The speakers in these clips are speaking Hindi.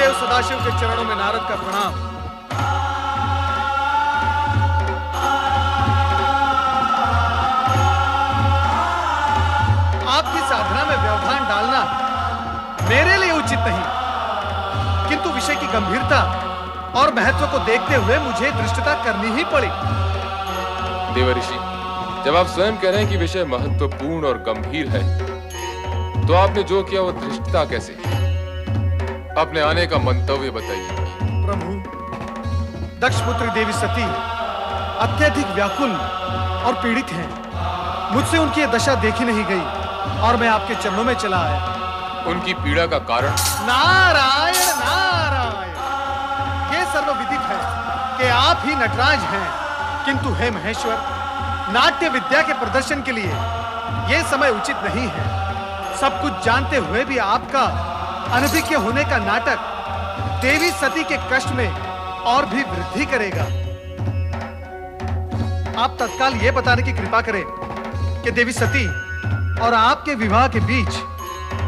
देव सदाशिव के चरणों में नारद का प्रणाम। आपकी साधना में व्यवधान डालना मेरे लिए उचित नहीं, किंतु विषय की गंभीरता और महत्व को देखते हुए मुझे धृष्टता करनी ही पड़ी। देवर्षि, जब आप स्वयं कह रहे हैं कि विषय महत्वपूर्ण और गंभीर है, तो आपने जो किया वो धृष्टता कैसे? अपने आने का मंतव्य बताइए। प्रभु, दक्षपुत्री देवी सती अत्यधिक व्याकुल और पीड़ित हैं। मुझसे उनकी यह दशा देखी नहीं गई और मैं आपके चरणों में चला आया। उनकी पीड़ा का कारण? नारायण नारायण, ये सर्वविदित है कि आप ही नटराज हैं, किंतु हे महेश्वर, नाट्य विद्या के प्रदर्शन के लिए यह समय उचित नहीं है। सब कुछ जानते हुए भी आपका अनभिज्ञ होने का नाटक देवी सती के कष्ट में और भी वृद्धि करेगा। आप तत्काल यह बताने की कृपा करें कि देवी सती और आपके विवाह के बीच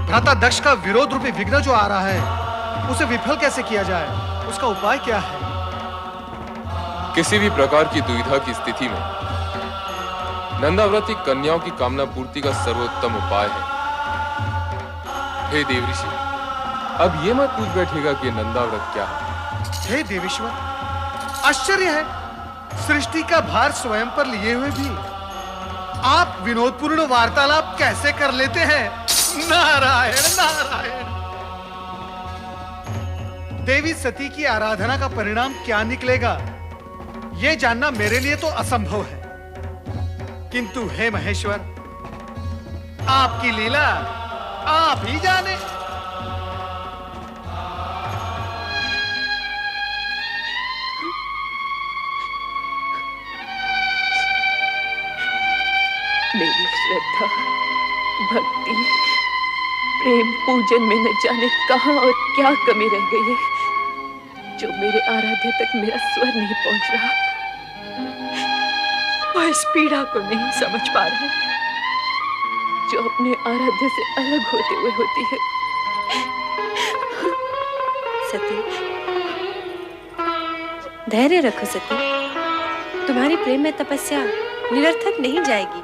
भ्राता दक्ष का विरोध रूपी विघ्न जो आ रहा है, उसे विफल कैसे किया जाए? उसका उपाय क्या है? किसी भी प्रकार की दुविधा की स्थिति में नंदाव्रती कन्याओं की कामना पूर्ति का सर्वोत्तम उपाय है। हे देवऋषि, अब ये मत पूछ बैठेगा कि नंदाव्रत क्या है। हे देवेश्वर, आश्चर्य है, सृष्टि का भार स्वयं पर लिए हुए भी आप विनोदपूर्ण वार्तालाप कैसे कर लेते हैं? नारायण नारायण। देवी सती की आराधना का परिणाम क्या निकलेगा, यह जानना मेरे लिए तो असंभव है, किंतु हे महेश्वर, आपकी लीला आप ही जाने। मेरी श्रद्धा, भक्ति, प्रेम, पूजन में न जाने कहां और क्या कमी रह गई है, जो मेरे आराध्य तक मेरा स्वर नहीं पहुंच रहा। वह इस पीड़ा को नहीं समझ पा रहा, जो अपने आराध्य से अलग होते हुए होती है। सती, धैर्य रखो सती, तुम्हारी प्रेम में तपस्या निरर्थक नहीं जाएगी।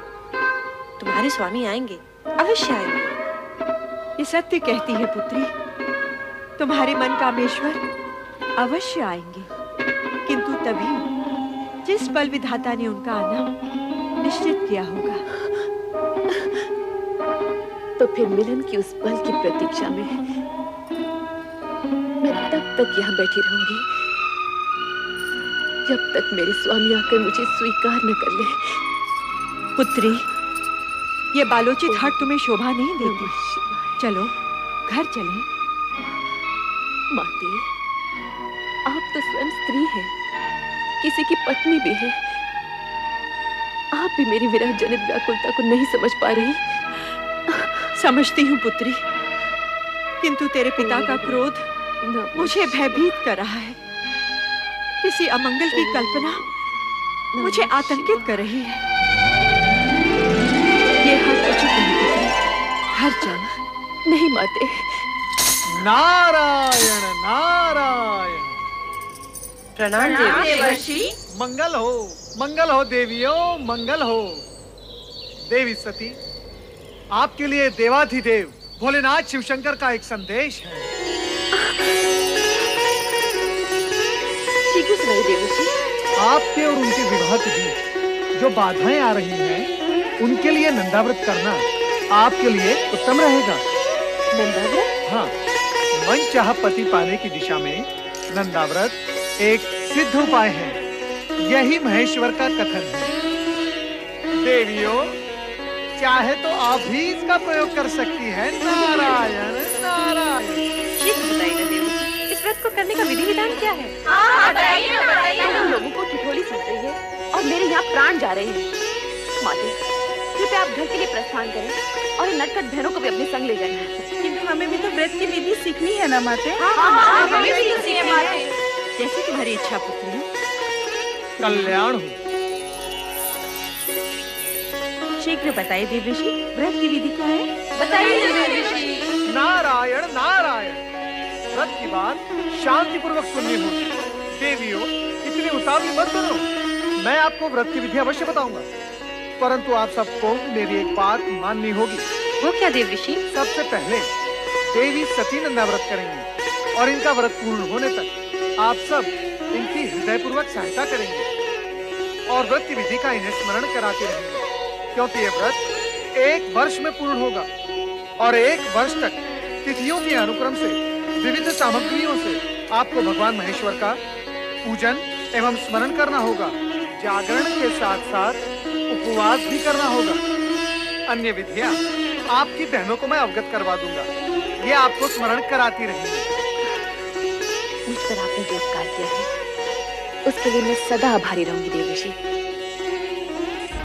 तुम्हारे स्वामी आएंगे, अवश्य आएंगे। ये सत्य कहती है पुत्री, तुम्हारे मन कामेश्वर अवश्य आएंगे, किंतु तभी जिस पल विधाता ने उनका आना निश्चित किया होगा। तो फिर मिलन की उस पल की प्रतीक्षा में मैं तब तक यहाँ बैठी रहूंगी जब तक मेरे स्वामी आकर मुझे स्वीकार न कर ले। पुत्री, ये बालोचित हट तुम्हें शोभा नहीं देती। चलो घर चलें। माते, आप तो स्वयं स्त्री हैं, किसी की पत्नी भी है। आप भी मेरी विरह जनित व्याकुलता को नहीं समझ पा रही। समझती हूँ पुत्री, किंतु तेरे पिता का क्रोध मुझे भयभीत कर रहा है। किसी अमंगल की कल्पना मुझे आतंकित कर रही है। ये हट उचित नहीं पुत्री, घर चल। नहीं माते। नारायण नारायण। प्रणाम देवर्षि। मंगल हो देवियों, मंगल हो। देवी सती, आपके लिए देवाधिदेव भोलेनाथ शिवशंकर का एक संदेश है। शीघ्र सुनाइए देवर्षि। आपके और उनके विवाह के बीच जो बाधाएं आ रही हैं, उनके लिए नंदाव्रत करना आपके लिए उत्तम रहेगा। नंदाव्रत? हाँ, मनचाह पति पाने की दिशा में नंदाव्रत एक सिद्ध उपाय है। यही महेश्वर का कथन है। देवियों, चाहे तो आप भी इसका प्रयोग कर सकती हैं। नारायण नारायण। शीघ्र बताइएगा देवर्षि, इस व्रत को करने का विधि विधान क्या है? बताइए। हम लोगों को ठिठोली सुन रही है और मेरे यहाँ प्राण जा रहे हैं। माते, कृपया आप घर के लिए प्रस्थान करें और इन नटखट बहनों को भी अपने संग ले जाएं। किंतु हमें भी तो व्रत की विधि सीखनी है ना माते? हाँ, हमें भी तो सीखनी है। जैसे तुम्हारी इच्छा पुत्री। कल्याण हो। शीघ्र बताइए देवर्षि, व्रत की विधि क्या है? बताइए देवर्षि। नारायण नारायण। व्रत आपकी बात शांतिपूर्वक सुननी होगी। देवियों, इतनी उतावली मत बनो। मैं आपको व्रत की विधि अवश्य बताऊंगा, परंतु आप सबको मेरी एक बात माननी होगी। वो क्या देवऋषि? सबसे पहले देवी सती नंदा व्रत करेंगी और इनका व्रत पूर्ण होने तक आप सब इनकी हृदयपूर्वक सहायता करेंगे और व्रत की विधि का इन्हें स्मरण कराते रहेंगे, क्योंकि ये व्रत 1 वर्ष में पूर्ण होगा और 1 वर्ष तक तिथियों के अनुक्रम से विविध सामग्रियों से आपको भगवान महेश्वर का पूजन एवं स्मरण करना होगा। जागरण के साथ साथ उपवास भी करना होगा। अन्य विधियां आपकी बहनों को मैं अवगत करवा दूंगा, ये आपको स्मरण कराती रहेंगी। मुझ पर आपने जो उपकार किया है उसके लिए मैं सदा आभारी रहूंगी देवऋषि।